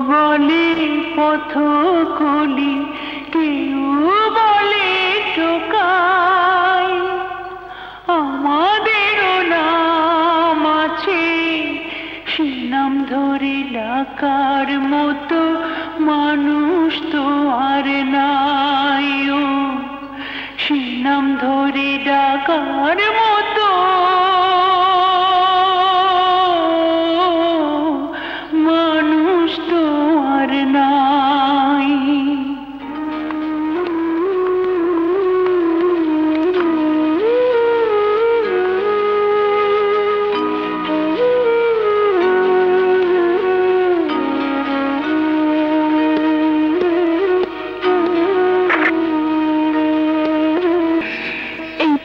বলে পথকলি, কেউ বলে টোকাই, আমাদেরও নাম আছে, সে নাম ধরে ডাকার মতো মানুষ তো আর নাই। ও সে নাম ধরে ডাকার মতো মানুষ তো আর নাই।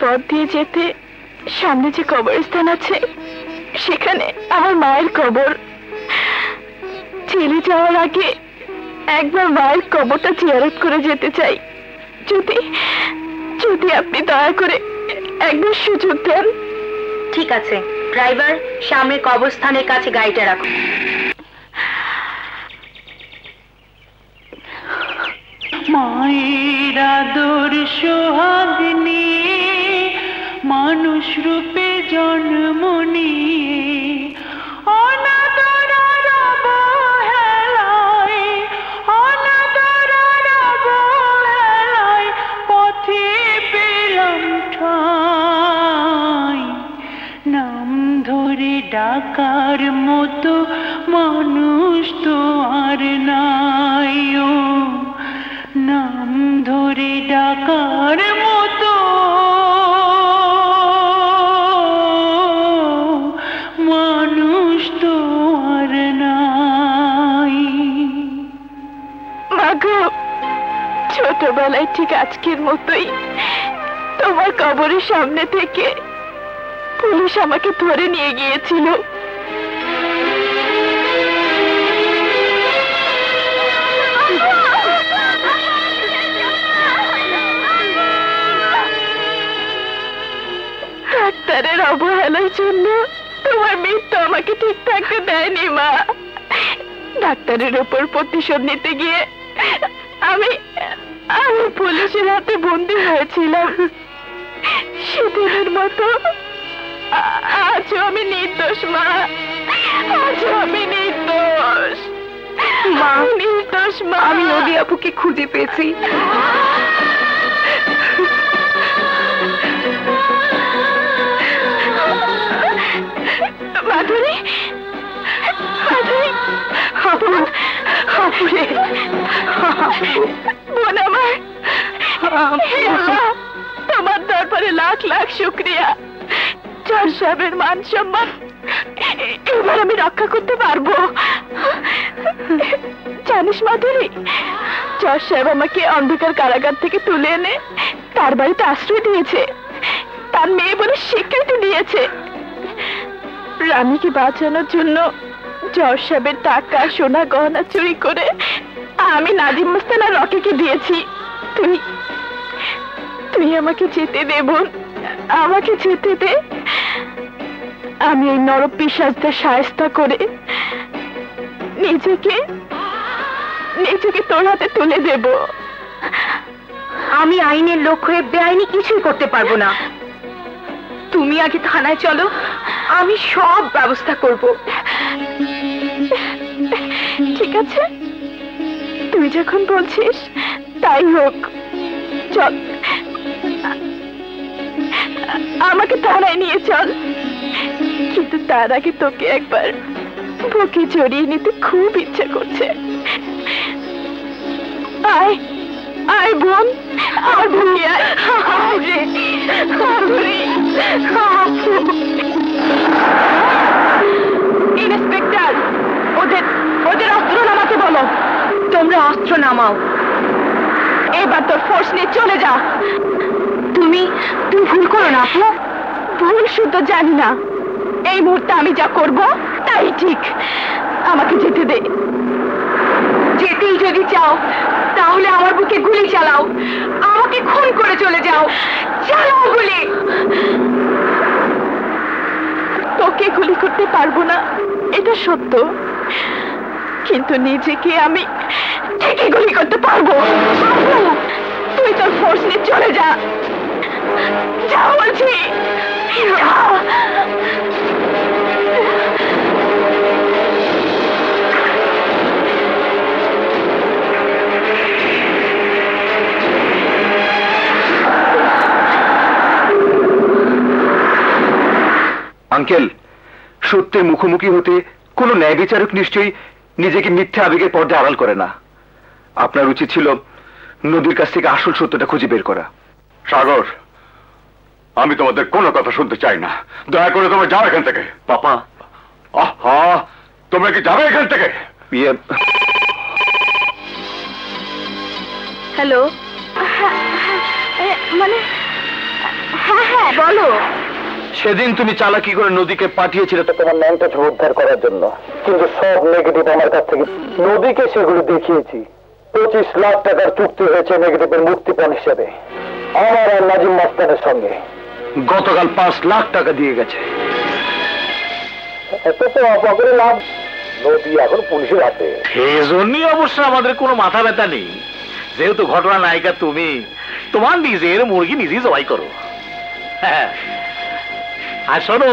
পথ দিয়ে যেতে সামনে যে কবরস্থান আছে সেখানে আমার মায়ের কবর। চলে যাওয়ার আগে একবার মায়ের কবরটা জিয়ারত করে যেতে চাই। যদি যদি আপনি দয়া করে একবার সুযোগ দেন। ঠিক আছে, ড্রাইভার সামনে কবরস্থানের কাছে গাড়িটা রাখো। মায়ের আদর সোহাগ নিয়ে মানুষ রূপে জন্ম নিয়ে অনাদরের অবহেলায়, অনাদরের অবহেলায় পথে পেলাম ঠাঁই। নাম ধরে ডাকার মতো মানুষ তো আর নাই। ও নাম ধরে ডাকার মতো মানুষ তো আর নাই। মাগো, ছোটবেলায় ঠিক আজকের মতোই তোমার কবরের সামনে থেকে পুলিশ আমাকে ধরে নিয়ে গিয়েছিল। ডাক্তারের অবহেলার জন্য তোমার মৃত্যু আমাকে ঠিক থাকতে দেয়নি মা। ডাক্তারের উপর প্রতিশোধ নিতে গিয়ে আমি আমি পুলিশের হাতে বন্দী হয়েছিলাম। সেদিনের মতো আজও আমি নির্দোষ মা, আজও আমি নির্দোষ মা, নির্দোষ মা। আমি নদী আপুকে খুঁজে পেয়েছি। মাধুরী, মাধুরী, আপুরে, বোন আমার, তোমার দরবারে লাখ লাখ শুকরিয়া। জজ সাহেবের মান সম্মান এবার আমি রক্ষা করতে পারবো। জানিস মাধুরী, জজ সাহেব আমাকে অন্ধকার কারাগার থেকে তুলে এনে তার বাড়িতে আশ্রয় দিয়েছে, তার মেয়ে বলে স্বীকৃতি দিয়েছে। রানীকে বাঁচানোর জন্য জজ সাহেবের টাকা সোনা গহনা চুরি করে আমি নাজিম মুস্তান আর রকিকে দিয়েছি। তুই তুই আমাকে যেতে দে বোন, আমাকে যেতে দে। আমি এই নরপিশাচদের শায়েস্তা করে নিজেকে নিজেকে তোর হাতে তুলে দেব। আমি আইনের লোক হয়ে বেআইনি কিছুই করতে পারবো না। তুমি আগে থানায় চলো, আমি সব ব্যবস্থা করব। ঠিক আছে, তুই যখন বলছিস তাই হোক, চল আমাকে থানায় নিয়ে চল। কিন্তু তার আগে তোকে একবার বুকে জড়িয়ে নিতে খুব ইচ্ছা করছে। আয় আয় বোন, আমার বুকে আয়। ইন্সপেক্টর, ওদের ওদের অস্ত্র নামাতে বলো। তোমরা অস্ত্র নামাও। এবার তোর ফোর্স নিয়ে চলে যা। তুমি ভুল করো না আপু। ভুল শুধু জানি না, এই মুহূর্তে আমি যা করব তাই ঠিক। আমাকে যেতে দে। যেতেই যদি চাও তাহলে আমার বুকে গুলি চালাও, আমাকে খুন করে চলে যাও। চালাও গুলি। তোকে গুলি করতে পারবো না, এটা সত্য, কিন্তু নিজেকে আমি ঠিকই গুলি করতে পারবো। তুই তোর ফোর্স নিয়ে চলে যা, যা বলছি যা। আঙ্কেল, সত্যের মুখোমুখি হতে কোনো ন্যায় বিচারক নিশ্চয়ই নিজেকে মিথ্যা আবেগের পর্দায় আড়াল করে না। আপনার উচিত ছিল নদীর কাছ থেকে আসল সত্যটা খুঁজে বের করা। সাগর, আমি তোমাদের কোনো কথা শুনতে চাই না। দয়া করে তোমরা যাও এখান থেকে। পাপা, আহা, তোমরা কি যাবে এখান থেকে? হ্যালো, মানে হ্যাঁ হ্যাঁ বলো। সেদিন তুমি চালাকি করে নদীকে পাঠিয়েছিলে তো তোমার ন্যাংটা উদ্ধার করার জন্য, কিন্তু সব নেগেটিভ আমার কাছ থেকে। নদীকে সেগুলো দেখিয়েছি। 25 লাখ টাকার চুক্তি হয়েছে নেগেটিভের মুক্তিপণ হিসেবে আমার আর নাজিম মাস্তানের সঙ্গে। গতকাল 5 লাখ টাকা দিয়ে গেছে। এত তো অপরে লাভ। নদী এখন পুলিশের হাতে। সেজন্যই অবশ্য আমাদের কোনো মাথা ব্যথা নেই। যেহেতু ঘটনা নায়িকা তুমি, তোমার নিজের মুরগি নিজেই জবাই করো। হ্যাঁ, আর শোনো,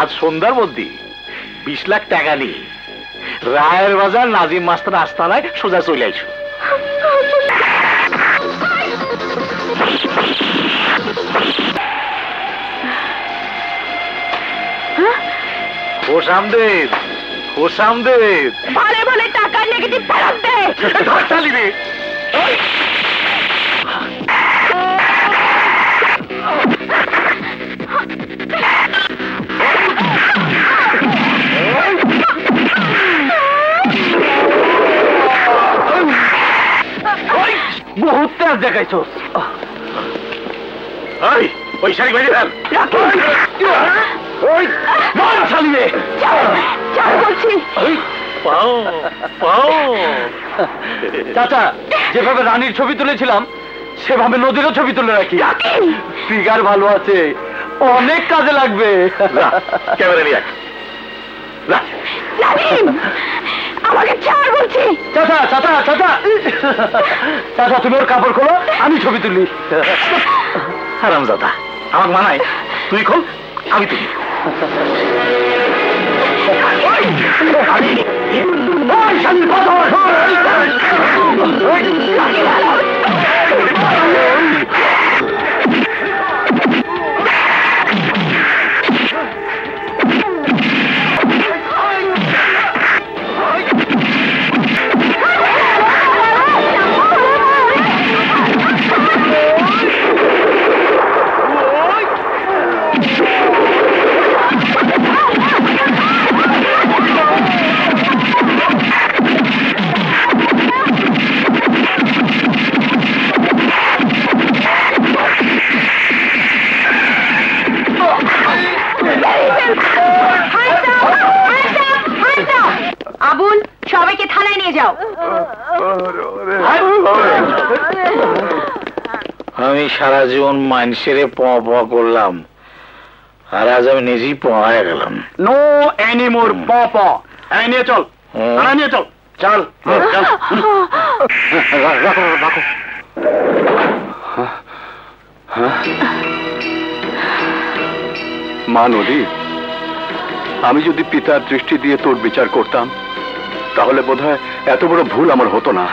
আজ সন্ধ্যার মধ্যে 20 লাখ টাকা নিয়ে রায়ের বাজার নাজিম মাস্টার আস্তানায় সোজা চলে আইসো। হোসামদের, হোসামদের, ভালো ভালো টাকার নেগেটিভ ফেরত দে। চালিবে বহুত তেজ দেখাইছো। ওই শাড়ি বাইরে ফেল। চালিয়ে বলছি পাও পাও। চাচা, যেভাবে রানীর ছবি তুলেছিলাম সেভাবে নদীরও ছবি তুলে রাখি। ফিগার ভালো আছে, অনেক কাজে লাগবে। ক্যামেরা নিয়ে আমাকে ছাড় বলছি। চাচা চাচা চাচা চাচা, তুমি ওর কাপড় খোলো, আমি ছবি তুলি। হারামজাদা, আমাকে মানায়। তুই খোল, আমি তুলি। আবুল, সবাইকে থানায় নিয়ে যাও। আমি সারা জীবন মানুষের প করলাম, আর আজ আমি নিজেই হয়ে গেলাম। নো এনিমোর প নিয়ে চল, নিয়ে চল, চল চল। রাখো রাখো। মা নদী, আমি যদি পিতার দৃষ্টি দিয়ে তোর বিচার করতাম তাহলে বোধহয় এত বড় ভুল আমার হতো না।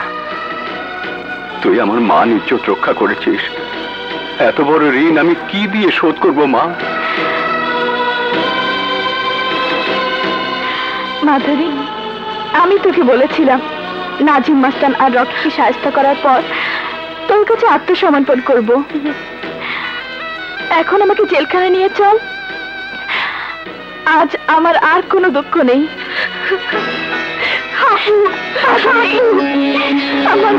তুই আমার মান ইজ্জত রক্ষা করেছিস, এত বড় ঋণ আমি কি দিয়ে শোধ করব মা? মাধুরী, আমি তোকে বলেছিলাম নাজিম মাস্তান আর রকিকে সাহায্য করার পর তোর কাছে আত্মসমর্পণ করব। এখন আমাকে জেলখানায় নিয়ে চল। আজ আমার আর কোনো দুঃখ নেই। আমার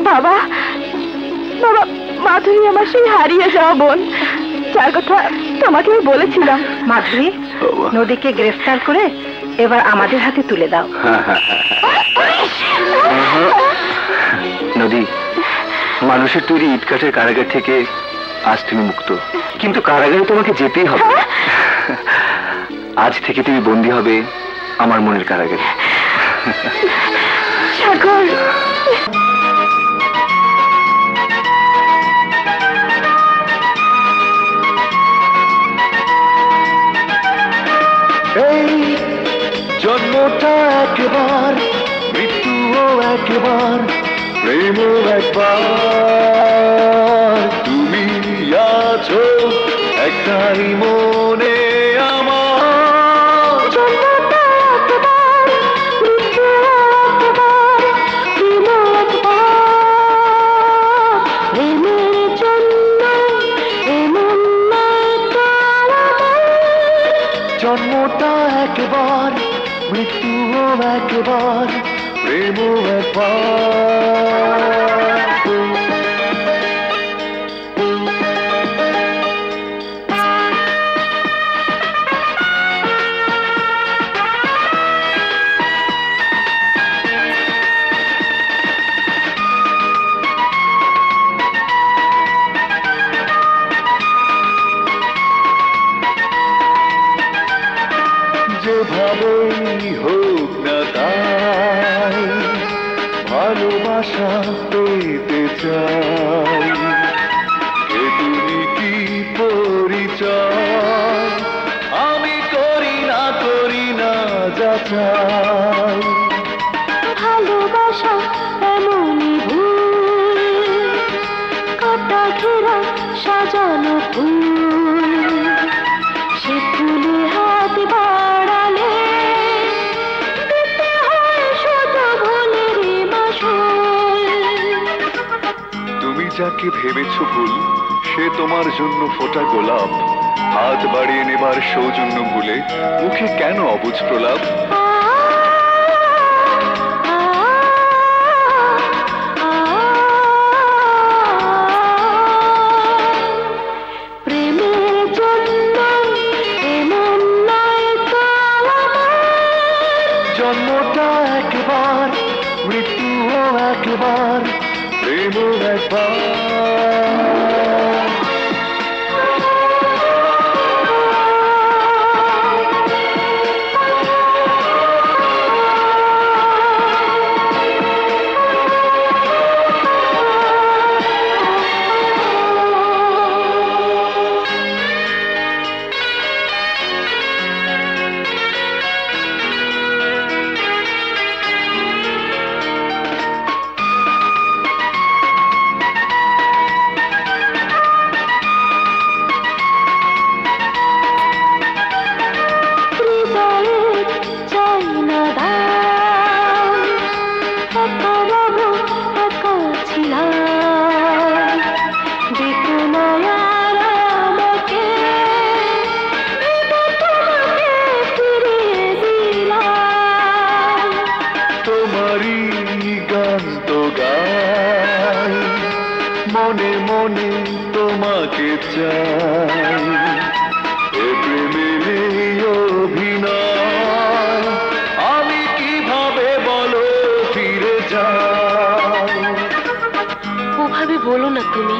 বাবা, বাবা, মাধুরী আমার সেই হারিয়ে যাওয়া বোন, যার কথা তোমাকে আমি বলেছিলাম। মাধুরী, নদীকে গ্রেফতার করে এবার আমাদের হাতে তুলে দাও। নদী, মানুষের তৈরি ইটকাঠের কারাগার থেকে আজ তুমি মুক্ত, কিন্তু কারাগারে তোমাকে যেতেই হবে। আজ থেকে তুমি বন্দী হবে আমার মনের কারাগারে। সাগর, এই জন্মটা একবার, মৃত্যুও একবার, প্রেমও একবার। তুমি আছো একটাই মনে আমার। জন্মটা একবার, মৃত্যু একবার, প্রেম একবার। প্রেমের জন্য এমন নয়তো আমার। জন্মটা একবার, মৃত্যুও একবার, প্রেমও একবার। যেভাবেই হোক না তাই ভালোবাসা পেতে চাই। এ তুমি কি পরিচয়, আমি করি না যাচাই। ভালোবাসা এমনই ভুল, কাটা ঘেরা সাজানো ফুল। সে ফুলে হাত বাড়ালে দিতে হয় শুধু ভুলের মাসুল। তুমি যাকে ভেবেছ ভুল, সে তোমার জন্য ফোটা গোলাপ। হাত বাড়িয়ে নেবার সৌজন্য ভুলে মুখে কেন অবুঝ প্রলাপ। প্রেমের জন্য এমন নয়তো আমার। জন্মটা একবার, মৃত্যুও একবার, প্রেমও একবার। মনে মনে তোমাকে চাই। এ প্রেমে নেই অভিনয়, আমি কিভাবে বলো ফিরে যাই। ওভাবে বলো না তুমি,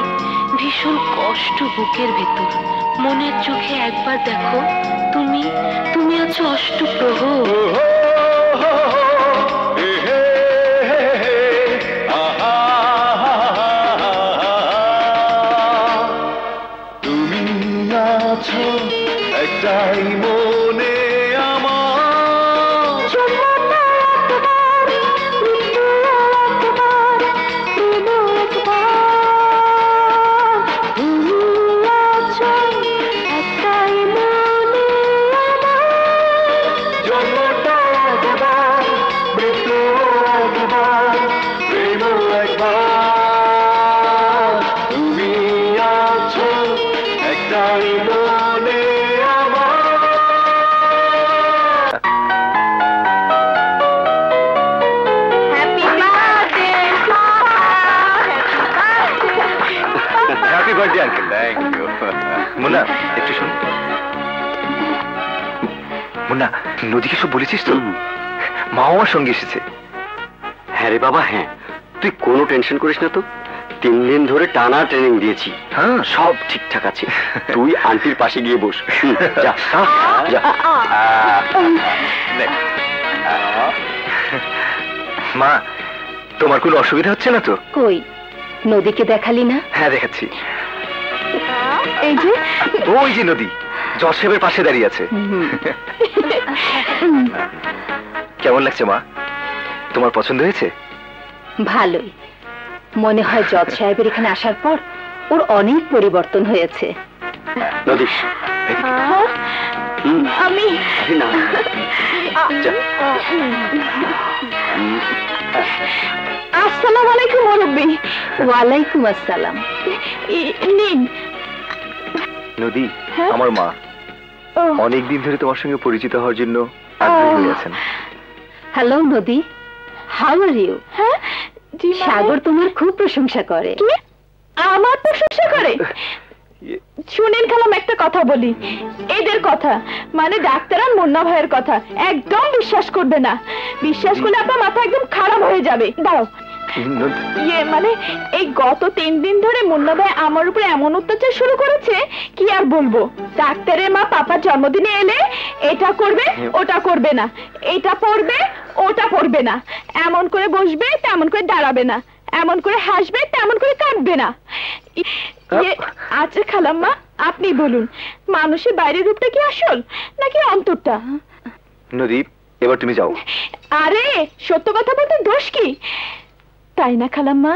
ভীষণ কষ্ট বুকের ভেতর। মনের চোখে একবার দেখো, তুমি তুমি আছো অষ্টপ্রহর। একটাই মনে আমার। জন্মটা একবার, মৃত্যু একবার, প্রেম একবার। তুমি আছো একটাই মনে আমার। জন্মটা একবার, মৃত্যু একবার, প্রেম একবার। তুমি আছো একটাই মনে আমার। Happy birthday uncle. Thank you. Munna একটু শোন। মুন্না, নদীকে সব বলেছিস তো? মা আমার সঙ্গে এসেছে। হ্যাঁ রে বাবা, হ্যাঁ, তুই কোনো টেনশন করিস না তো। 3 দিন ধরে টানা ট্রেনিং দিয়েছি। হ্যাঁ, সব ঠিকঠাক আছে। তুই আন্টির পাশে গিয়ে বস। যা যা। মা, তোমার কোনো অসুবিধা হচ্ছে না তো? কই, নদীকে দেখালি না? হ্যাঁ, দেখাচ্ছি। এই যে, ওই যে নদী জজ সাহেবের পাশে দাঁড়িয়ে আছে। কেমন লাগছে মা? তোমার পছন্দ হয়েছে? ভালোই। মনে হয় জজ সাহেবের এখানে আসার পর ওর অনেক পরিবর্তন হয়েছে। নদী, আমি আসসালামু আলাইকুম মুরব্বি। ওয়ালাইকুম আসসালাম। নিন। নদী, আমার মা অনেকদিন ধরে তোমার সঙ্গে পরিচিত হওয়ার জন্য আগ্রহী হয়ে আছেন। হ্যালো নদী, হাউ আর ইউ? সাগর তোমার খুব প্রশংসা করে। আমার প্রশংসা করে? শুনেন খালাম, একটা কথা বলি। এদের কথা মানে ডাক্তার আর মুন্না ভাইয়ের কথা একদম বিশ্বাস করবে না। বিশ্বাস করলে আপনার মাথা একদম খারাপ হয়ে যাবে। দাঁড়াও, মানে এই গত 3 দিন ধরে মুন্না ভাই আমার উপরে এমন অত্যাচার শুরু করেছে, কি আর বলবো। ডাক্তারের মা পাপার জন্মদিনে এলে এটা করবে ওটা করবে না, এটা পড়বে ওটা পড়বে না, এমন করে বসবে তেমন করে দাঁড়াবে না, এমন করে হাসবে তেমন করে কাঁদবে না। আচ্ছা খালাম্মা, আপনি বলুন, মানুষের বাইরের রূপটা কি আসল নাকি অন্তরটা? নদী, এবার তুমি যাও। আরে সত্য কথা বলতে দোষ কি, তাই না খালাম্মা?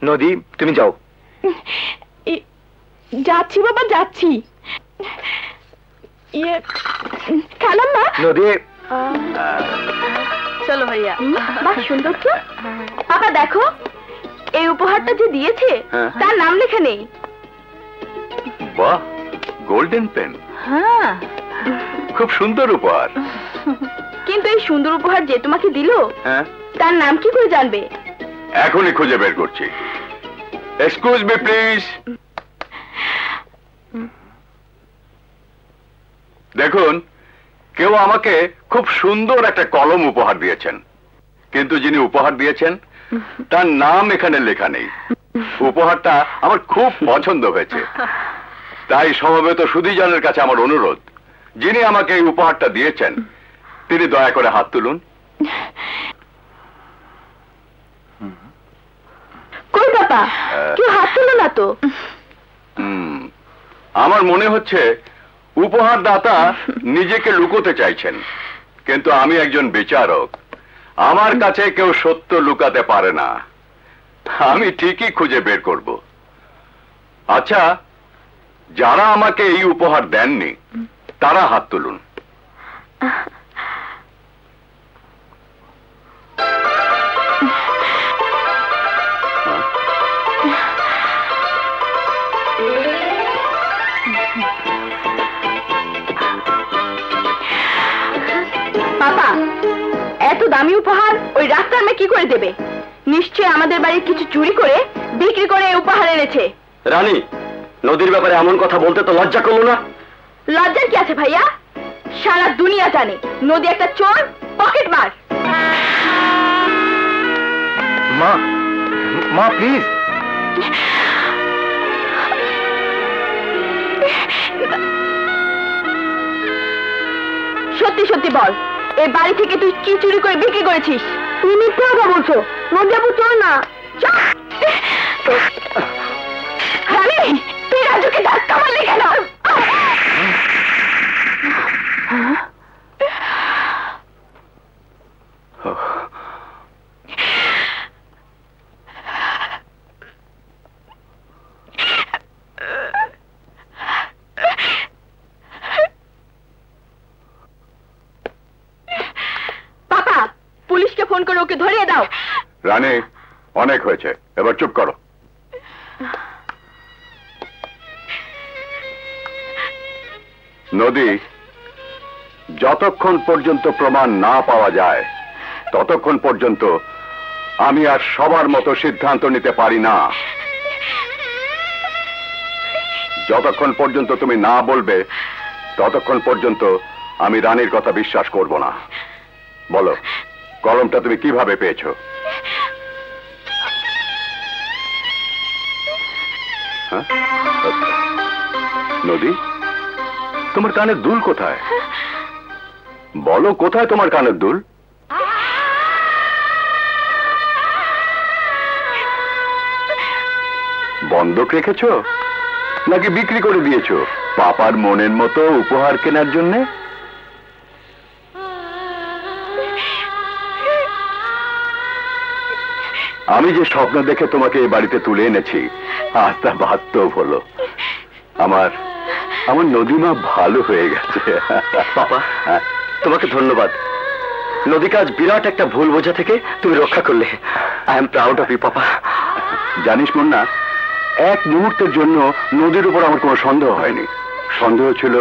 নদী, তুমি যাও। যাচ্ছি বাবা, যাচ্ছি। খালাম্মা। নদী, চলো ভাইয়া। বাহ, সুন্দর তো। পাপা দেখো, এই উপহারটা যে দিয়েছে তার নাম লেখা নেই। বাহ, গোল্ডেন পেন। হ্যাঁ, খুব সুন্দর উপহার। কিন্তু এই সুন্দর উপহার যে তোমাকে দিল, তার নাম কি করে জানবে? এখনই খুঁজে বের করছি। Excuse me please. দেখুন, কেউ আমাকে খুব সুন্দর একটা কলম উপহার দিয়েছেন, কিন্তু যিনি উপহার দিয়েছেন তার নাম এখানে লেখা নেই। উপহারটা আমার খুব পছন্দ হয়েছে, তাই সমবেত সুধীজনের কাছে আমার অনুরোধ, যিনি আমাকে এই উপহারটা দিয়েছেন তিনি দয়া করে হাত তুলুন। কই বাবা, কেউ হাত তুলো না তো। আমার মনে হচ্ছে উপহার দাতা নিজেকে লুকোতে চাইছেন, কিন্তু আমি একজন বিচারক, আমার কাছে কেউ সত্য লুকাতে পারে না। আমি ঠিকই খুঁজে বের করব। আচ্ছা, যারা আমাকে এই উপহার দেননি তারা হাত তুলুন। পাপা, এত দামি উপহার ওই রাস্তার মেয়ে কি করে দেবে? নিশ্চয়ই আমাদের বাড়ির কিছু চুরি করে বিক্রি করে এই উপহার এনেছে। রানী, নদীর ব্যাপারে এমন কথা বলতে তো লজ্জা করলো না? লজ্জার কি আছে ভাইয়া? সারা দুনিয়া জানে নদী একটা চোর, পকেট মার। মা, মা প্লিজ। সত্যি সত্যি বল, এই বাড়ি থেকে তুই কি চুরি করে বিক্রি করেছিস? তুমি মিথ্যে কথা বলছো। নদিয়াপুর চোর না। রানী, তুই রাজুকে ধাক্কা মারলি কেন? পাপা, পুলিশকে ফোন করে ওকে ধরিয়ে দাও। রানী, অনেক হয়েছে, এবার চুপ করো। নদী, যতক্ষণ পর্যন্ত প্রমাণ না পাওয়া যায় ততক্ষণ পর্যন্ত আমি আর সবার মতো সিদ্ধান্ত নিতে পারি না। যতক্ষণ পর্যন্ত তুমি না বলবে ততক্ষণ পর্যন্ত আমি রানীর কথা বিশ্বাস করব না। বলো, কলমটা তুমি কিভাবে পেয়েছো? নদী, তোমার কানের দুল কোথায়? বলো, কোথায় তোমার কানের দুল? বন্ধক রেখেছো নাকি বিক্রি করে দিয়েছো পাপার মনের মতো উপহার কেনার জন্যে? আমি যে স্বপ্ন দেখে তোমাকে এই বাড়িতে তুলে এনেছি আজ তা বাস্তব হলো। আমার নদীমা ভালো হয়ে গেছে। পাপা, তোমাকে ধন্যবাদ। নদীকে আজ বিরাট একটা ভুল বোঝা থেকে তুমি রক্ষা করলে। I am proud of you papa. জানিস মুন্না, এক মুহূর্তের জন্য নদীর উপর আমার কোনো সন্দেহ হয়নি। সন্দেহ ছিল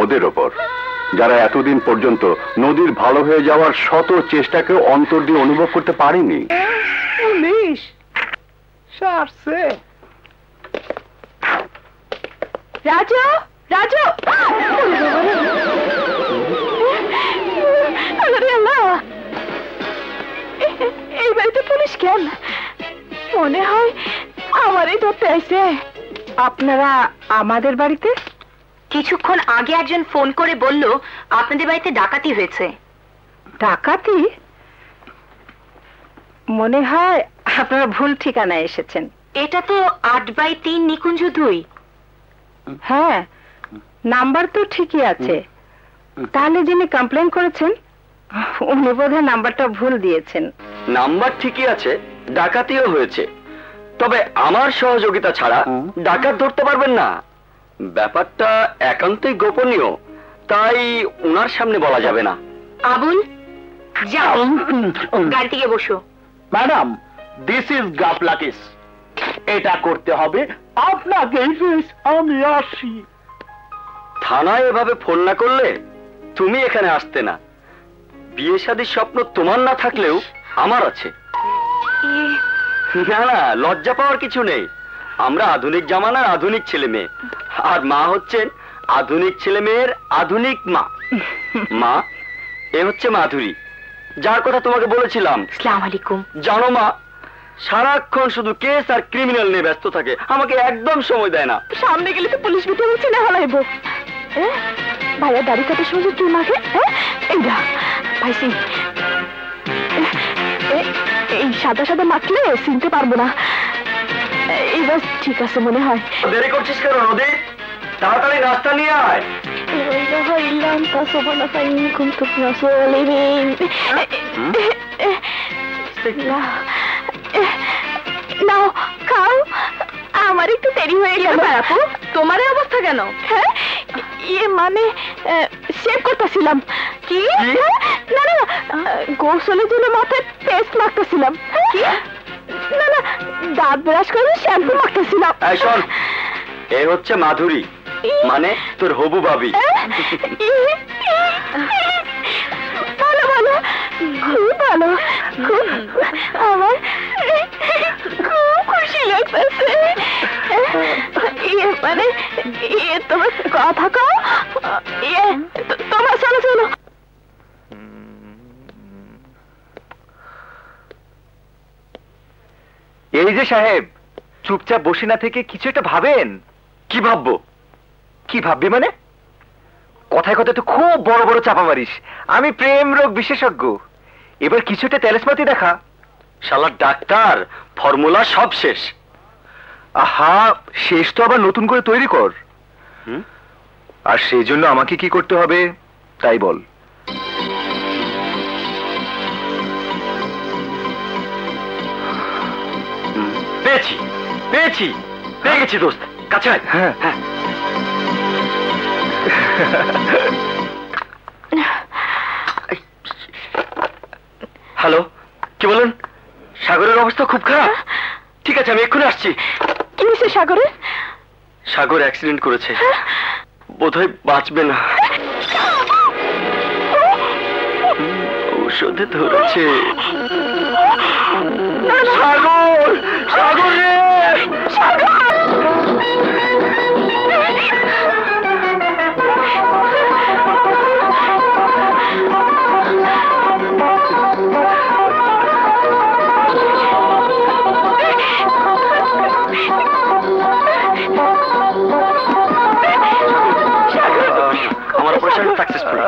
ওদের ওপর, যারা এতদিন পর্যন্ত নদীর ভালো হয়ে যাওয়ার শত চেষ্টাকেও অন্তর দিয়ে অনুভব করতে পারেনি। পুলিশ সারছে। রাজু, রাজু, এই বাড়িতে পুলিশ কেন? মনে হয় আমারই ধরতে আইছে। আপনারা আমাদের বাড়িতে? কিছুক্ষণ আগে একজন ফোন করে বলল আপনাদের বাড়িতে ডাকাতি হয়েছে। ডাকাতি? মনে হয় আপনারা ভুল ঠিকানায় এসেছেন। এটা তো 8/3 নিকুঞ্জ 2। হ্যাঁ, নাম্বার তো ঠিকই আছে। তাহলে যিনি কমপ্লেন করেছেন উনি বোধহয় নাম্বারটা ভুল দিয়েছেন। নাম্বার ঠিকই আছে, ডাকাতিও হয়েছে, তবে আমার সহযোগিতা ছাড়া ডাকাত ধরতে পারবেন না। ব্যাপারটা একান্তই গোপনীয়, তাই ওনার সামনে বলা যাবে না। আবুল, যাও গাড়ি থেকে বসো। ম্যাডাম, দিস ইজ গাফলা কেস। এটা করতে হবে আপনাকে। আমি আসি। থানায় এভাবে ফোন না করলে তুমি এখানে আসতে না। বিয়ে শাদীর স্বপ্ন তোমার না থাকলেও আমার আছে। না না, লজ্জা পাওয়ার কিছু নেই। আমরা আধুনিক জামানার আধুনিক ছেলে মেয়ে, আর মা হচ্ছেন আধুনিক ছেলে মেয়ের আধুনিক মা। মা, এ হচ্ছে মাধুরী, যার কথা তোমাকে বলেছিলাম। আসসালামু আলাইকুম। জানো মা, সারাক্ষণ শুধু কেস আর ক্রিমিনাল নিয়ে ব্যস্ত থাকে, আমাকে একদম সময় দেয় না। সামনে গেলে তো পুলিশ বিটে বলছি না হালাইবো। ভাইয়া দাড়ি কাটার সময় কি মাখে? এই যা ভাইসি, এই সাদা সাদা মাখলে চিনতে পারবো না। এইবার ঠিক আছে মনে হয়। দেরি করছিস কেন নদী? তাড়াতাড়ি নাস্তা নিয়ে আয়। নাও খাও, আমার একটু দেরি হয়ে গেল। আপু, তোমার এই অবস্থা কেন? হ্যাঁ, ইয়ে মানে শেভ করতেছিলাম। কি? না না, গোসলের জন্য মাথায় পেস্ট মাখতেছিলাম। কি? না না, দাঁত ব্রাশ করে শ্যাম্পু মাখতেছিলাম। এই শোন, এ হচ্ছে মাধুরী, মানে তোর হবু ভাবি। ভালো ভালো, খুব ভালো, খুব আমার খুব খুশি লাগতেছে। ইয়ে মানে ইয়ে তোমার কথা কও। ইয়ে তোমার চলো চলো। এই যে সাহেব, চুপচাপ বসে না থেকে কিছু একটা ভাবেন। কি ভাববো? কি ভাববি মানে? কথায় কথায় তো খুব বড় বড় চাপা মারিস। আমি প্রেম রোগ বিশেষজ্ঞ, এবার কিছু একটা তেলেসমাতি দেখা। শালা ডাক্তার, ফর্মুলা সব শেষ। আহা, শেষ তো আবার নতুন করে তৈরি কর। আর সেই জন্য আমাকে কি করতে হবে তাই বল। পেয়েছি পেয়েছি, পেয়ে গেছি দোস্ত, কাছে আয়। হ্যাঁ হ্যাঁ। হ্যালো, কি বলেন? সাগরের অবস্থা খুব খারাপ? ঠিক আছে, আমি এক্ষুনি আসছি। কি হয়েছে সাগরে? সাগর অ্যাক্সিডেন্ট করেছে, বোধহয় বাঁচবে না। ঔষধে ধরেছে। সাগর, সাগর রে, সাগর! সাকসেসফুল।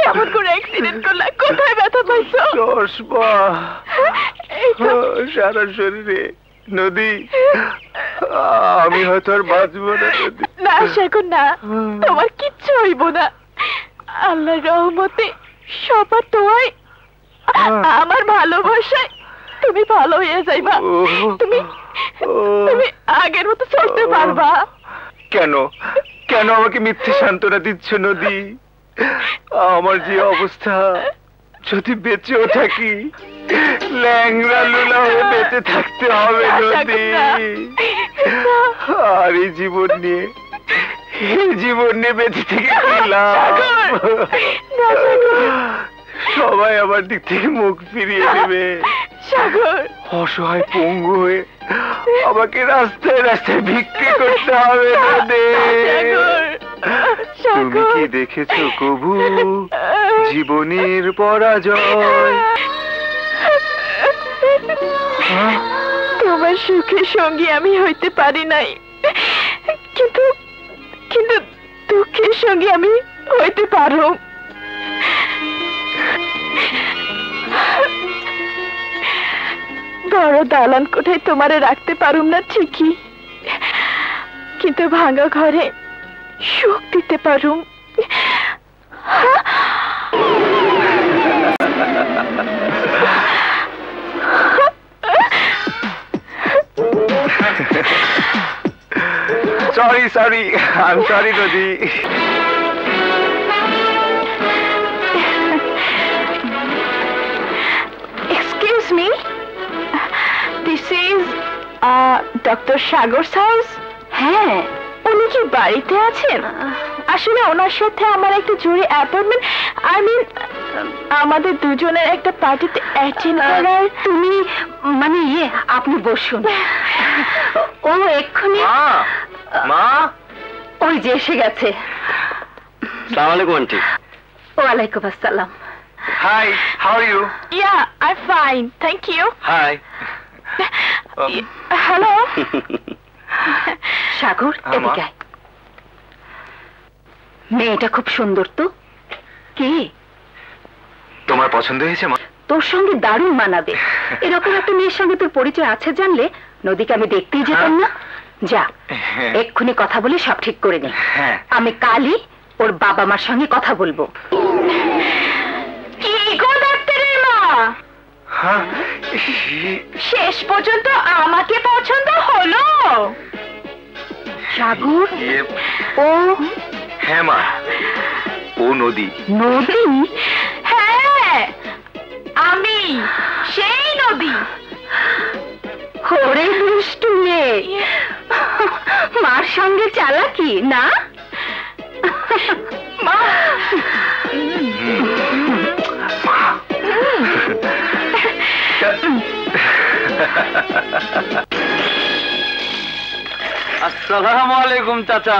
কেমন করে অ্যাক্সিডেন্ট করলা? কোথায় ব্যথা পাইছো? চশমা সারা শরীরে। নদী, আমি হয়তো আর বাঁচবো না। না শাকুর না, তোমার কিচ্ছু হইব না। আল্লাহর রহমতে সবার দোয়ায় আমার ভালোবাসায় তুমি ভালো হয়ে যাইবা। তুমি তুমি আগের মতো চলতে পারবা। কেন কেন আমাকে মিথ্যে সান্ত্বনা দিচ্ছ নদী? আমার যে অবস্থা, যদি বেঁচেও থাকি ল্যাংড়া লুলা হয়ে বেঁচে থাকতে হবে নদী। আর এই জীবন নিয়ে বেঁচে থেকে কি লাভ? সবাই আমার দিক থেকে মুখ ফিরিয়ে নেবে। অসহায় পঙ্গু হয়ে আমাকে রাস্তায় রাস্তায় ভিক্ষে করতে হবে নদী। তুমি কি দেখেছো কবু জীবনের পরাজয়? তোমার সুখের সঙ্গী আমি হইতে পারি নাই, কিন্তু কিন্তু দুঃখের সঙ্গী আমি হইতে পারো। বড় দালান কোঠায় তোমারে রাখতে পারুম না ঠিকই, কিন্তু ভাঙা ঘরে সুখ দিতে পারুম। sorry, I'm sorry নদী। Excuse me, this is Dr. Sagar's house? হ্যাঁ, উনি কি বাড়িতে আছেন? আসলে ওনার সাথে আমার একটা জরুরি অ্যাপয়েন্টমেন্ট, আমাদের দুজনের একটা পার্টিতে অ্যাটেন্ড করার। তুমি মানে আপনি বসুন। ও এক্ষুনি মা, ওই যে এসে গেছে। আসসালামু আলাইকুম আন্টি। ওয়ালাইকুম আসসালাম। Hi, how are you? Yeah, I'm fine, thank you. Hi. Hello. Sagar, এদিকে আয়। মেয়েটা খুব সুন্দর তো। কে? তোমার পছন্দ হয়েছে মা? তোর সঙ্গে দারুণ মানাবে। এরকম একটা মেয়ের সঙ্গে তোর পরিচয় আছে জানলে নদীকে আমি দেখতেই যেতাম না। যা, এক্ষুনি কথা বলে সব ঠিক করে নে। আমি কালই ওর বাবা মার সঙ্গে কথা বলবো। কি গো ডাক্তারের মা, শেষ পর্যন্ত আমাকে পছন্দ হলো? সাগর, ও? হ্যাঁ মা, ও নদী। নদী? হ্যাঁ, আমি সেই নদী। ওরে দুষ্টু মেয়ে, মার সঙ্গে চালাকি না? মা, আসসালামু আলাইকুম চাচা।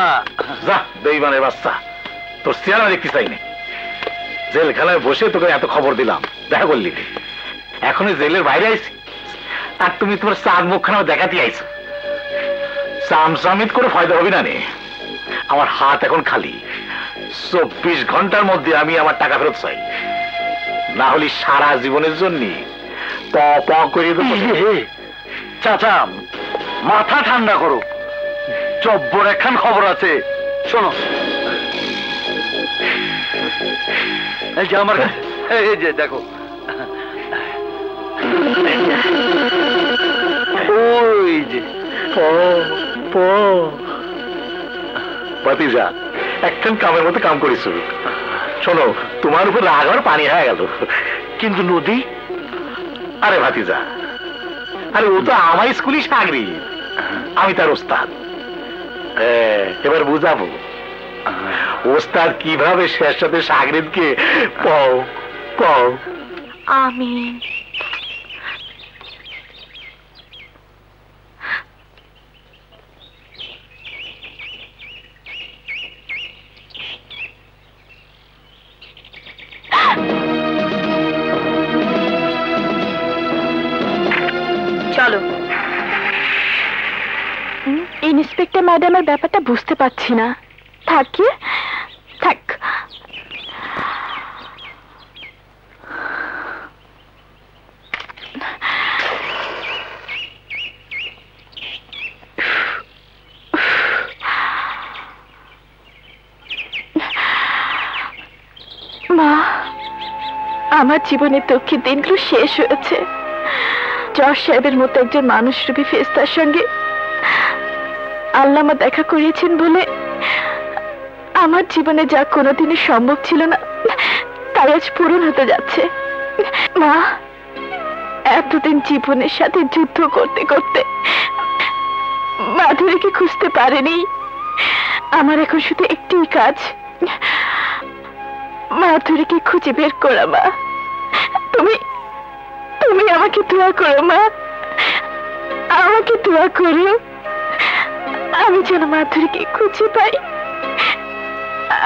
যা বেঈমানের বাচ্চা, তোর চেহারা দেখতে চাইনি। জেলখানায় বসে তোকে এত খবর দিলাম, দেখা করলি, এখন জেলের বাইরে আইছি আর তুমি তোমার চাঁদ মুখখানা দেখাতে আইছো। চামচামিত করে ফায়দা হবে না নে। আমার হাত এখন খালি। 24 ঘন্টার মধ্যে আমি আমার টাকা ফেরত চাই, না হলে সারা জীবনের জন্য প প করে দেবো। চাচা মাথা ঠান্ডা করো, জব্বর একখান খবর আছে, শোনো। এই যে আমার, এই যে দেখো, ওই যে ভাতিজা একখান কামের মতো কাম করিস। শোনো, তোমার উপর রাগ আর পানি হয়ে গেল, কিন্তু নদী, আরে ভাতিজা, আরে ও তো আমার স্কুলই সাগরি, আমি তার ওস্তাদ। এবার বুঝাবো ওস্তাদ কিভাবে শেষ সাথে সাগরিদকে পাও পাও। আমিন। চলো। ইন্সপেক্টর ম্যাডামের ব্যাপারটা বুঝতে পারছি না। থাকি থাক। মা, আমার জীবনের দুঃখের দিনগুলো শেষ হয়েছে। জজ সাহেবের মতো একজন মানুষরূপী ফেরেশতার সঙ্গে আল্লাহ আমার দেখা করিয়েছেন বলে আমার জীবনে যা কোনোদিনই সম্ভব ছিল না তাই আজ পূরণ হতে যাচ্ছে। মা, এতদিন জীবনের সাথে যুদ্ধ করতে করতে মাধুরীকে খুঁজতে পারেনি। আমার এখন শুধু একটি কাজ, মাধুরীকে খুঁজে বের করা। মা, তুমি তুমি আমাকে দোয়া করো। মা, আমাকে দোয়া করো, আমি যেন মাধুরীকে খুঁজে পাই,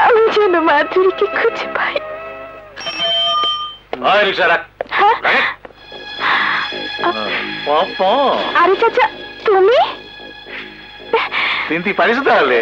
আমি যেন মাধুরীকে খুঁজে পাই। হ্যাঁ? আরে চাচা, তুমি চিনতে পারিস তাহলে?